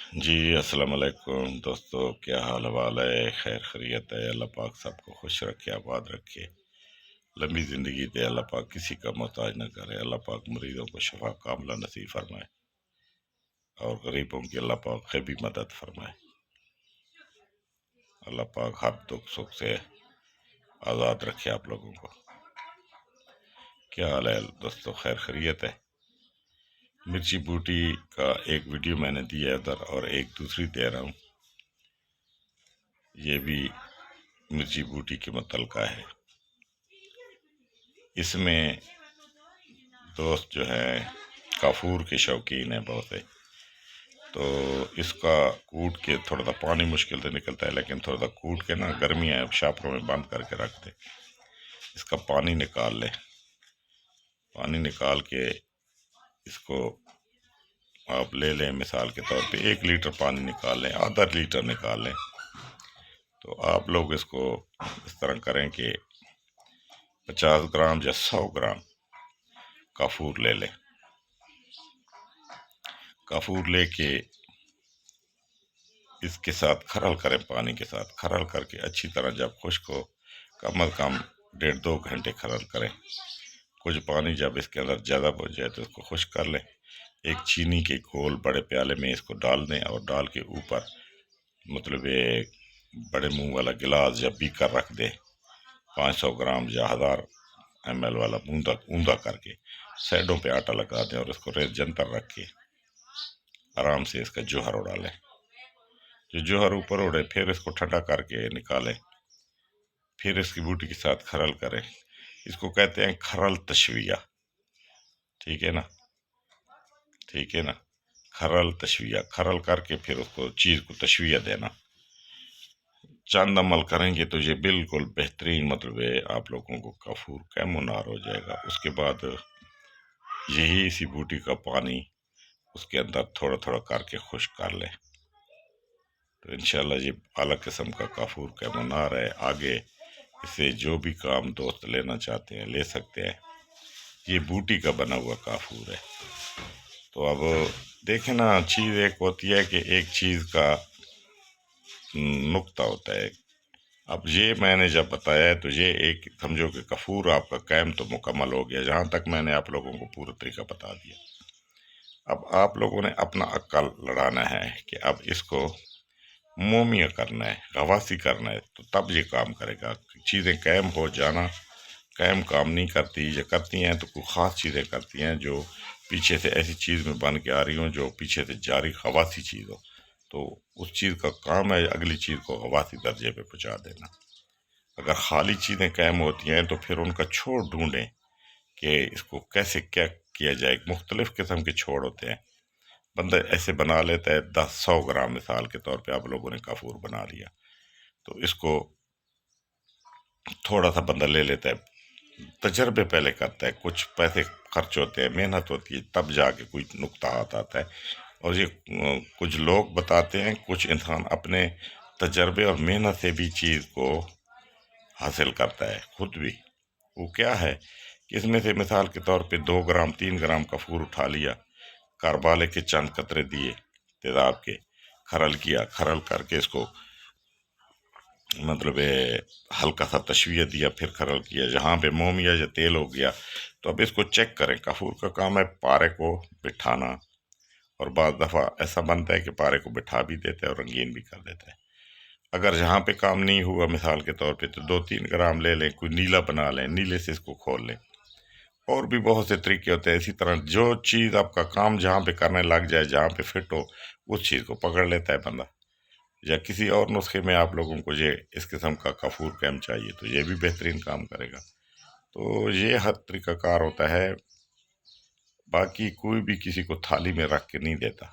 جی السلام علیکم دوستو، کیا حال حوال ہے؟ خیر خیریت ہے؟ اللہ پاک سب کو خوش رکھے، آباد رکھے، لمبی زندگی دے۔ اللہ پاک کسی کا محتاج نہ کرے۔ اللہ پاک مریضوں کو شفا کاملہ نصیب فرمائے اور غریبوں کی اللہ پاک غیبی مدد فرمائے۔ اللہ پاک ہر دکھ سکھ سے آزاد رکھے آپ لوگوں کو۔ کیا حال ہے دوستو؟ خیر خیریت ہے؟ مرچی بوٹی کا ایک ویڈیو میں نے دیا ادھر اور ایک دوسری دے رہا ہوں، یہ بھی مرچی بوٹی کے متعلقہ ہے۔ اس میں دوست جو ہے کافور کے شوقین ہیں بہت ہے، تو اس کا کوٹ کے تھوڑا سا پانی مشکل سے نکلتا ہے، لیکن تھوڑا سا کوٹ کے نا گرمیاں شاپروں میں بند کر کے رکھ دے، اس کا پانی نکال لے۔ پانی نکال کے اس کو آپ لے لیں، مثال کے طور پہ 1 لیٹر پانی نکال لیں، آدھا لیٹر نکال لیں، تو آپ لوگ اس کو اس طرح کریں کہ 50 گرام یا 100 گرام کافور لے لیں۔ کافور لے کے اس کے ساتھ کھرل کریں، پانی کے ساتھ کھرل کر کے اچھی طرح جب خشک ہو، کم از کم 1.5-2 گھنٹے کھرل کریں۔ کچھ پانی جب اس کے اندر جذب ہو جائے تو اس کو خشک کر لیں۔ ایک چینی کے گھول بڑے پیالے میں اس کو ڈال دیں اور ڈال کے اوپر مطلب ایک بڑے منہ والا گلاس یا بیکر رکھ دیں، 500 گرام یا 1000 ml والا اوندا کر کے سائڈوں پہ آٹا لگا دیں اور اس کو ریت جنتر رکھ کے آرام سے اس کا جوہر اڑا لیں۔ جو جوہر اوپر اڑے پھر اس کو ٹھنڈا کر کے نکالیں، پھر اس کی بوٹی کے ساتھ کھرل کریں۔ اس کو کہتے ہیں کھرل تشویہ، ٹھیک ہے نا؟ ٹھیک ہے نا؟ کھرل تشویہ، کھرل کر کے پھر اس کو چیز کو تشویہ دینا۔ چند عمل کریں گے تو یہ بالکل بہترین مطلب ہے آپ لوگوں کو کافور کیمونار ہو جائے گا۔ اس کے بعد یہی اسی بوٹی کا پانی اس کے اندر تھوڑا تھوڑا کر کے خشک کر لیں، تو انشاءاللہ یہ اعلیٰ قسم کا کافور کیمونار ہے۔ آگے اسے جو بھی کام دوست لینا چاہتے ہیں لے سکتے ہیں۔ یہ بوٹی کا بنا ہوا کافور ہے۔ تو اب دیکھیں نا، چیز ایک ہوتی ہے کہ ایک چیز کا نقطہ ہوتا ہے۔ اب یہ میں نے جب بتایا ہے تو یہ ایک سمجھو کہ کافور آپ کا کام تو مکمل ہو گیا، جہاں تک میں نے آپ لوگوں کو پورا طریقہ بتا دیا۔ اب آپ لوگوں نے اپنا عقل لڑانا ہے کہ اب اس کو مومیہ کرنا ہے، غواصی کرنا ہے، تو تب یہ کام کرے گا۔ چیزیں قائم ہو جانا، قائم کام نہیں کرتی، یہ کرتی ہیں تو کوئی خاص چیزیں کرتی ہیں جو پیچھے سے ایسی چیز میں بن کے آ رہی ہوں جو پیچھے سے جاری غواصی چیز ہو، تو اس چیز کا کام ہے اگلی چیز کو غواصی درجے پہ پہنچا دینا۔ اگر خالی چیزیں قائم ہوتی ہیں تو پھر ان کا چھوڑ ڈھونڈیں کہ اس کو کیسے کیا کیا جائے۔ مختلف قسم کے چھوڑ ہوتے ہیں، بندہ ایسے بنا لیتا ہے 100 گرام مثال کے طور پہ آپ لوگوں نے کافور بنا لیا، تو اس کو تھوڑا سا بندہ لے لیتا ہے، تجربے پہلے کرتا ہے، کچھ پیسے خرچ ہوتے ہیں، محنت ہوتی ہے، تب جا کے کوئی نقطہ آتا ہے۔ اور یہ کچھ لوگ بتاتے ہیں، کچھ انسان اپنے تجربے اور محنت سے بھی چیز کو حاصل کرتا ہے خود بھی۔ وہ کیا ہے کہ اس میں سے مثال کے طور پہ 2 گرام 3 گرام کافور اٹھا لیا، کاربالے کے چند قطرے دیے تیزاب کے، کھرل کیا، کھرل کر کے اس کو مطلب ہلکا سا تشویہ دیا، پھر کھرل کیا، جہاں پہ موم یا تیل ہو گیا تو اب اس کو چیک کریں۔ کافور کا کام ہے پارے کو بٹھانا، اور بعض دفعہ ایسا بنتا ہے کہ پارے کو بٹھا بھی دیتا ہے اور رنگین بھی کر دیتا ہے۔ اگر جہاں پہ کام نہیں ہوا مثال کے طور پہ تو 2-3 گرام لے لیں، کوئی نیلا بنا لیں، نیلے سے اس کو کھول لیں۔ اور بھی بہت سے طریقے ہوتے ہیں۔ اسی طرح جو چیز آپ کا کام جہاں پہ کرنے لگ جائے، جہاں پہ فٹ ہو، اس چیز کو پکڑ لیتا ہے بندہ۔ یا کسی اور نسخے میں آپ لوگوں کو یہ اس قسم کا کافور کیم چاہیے تو یہ بھی بہترین کام کرے گا۔ تو یہ ہر طریقہ کار ہوتا ہے، باقی کوئی بھی کسی کو تھالی میں رکھ کے نہیں دیتا۔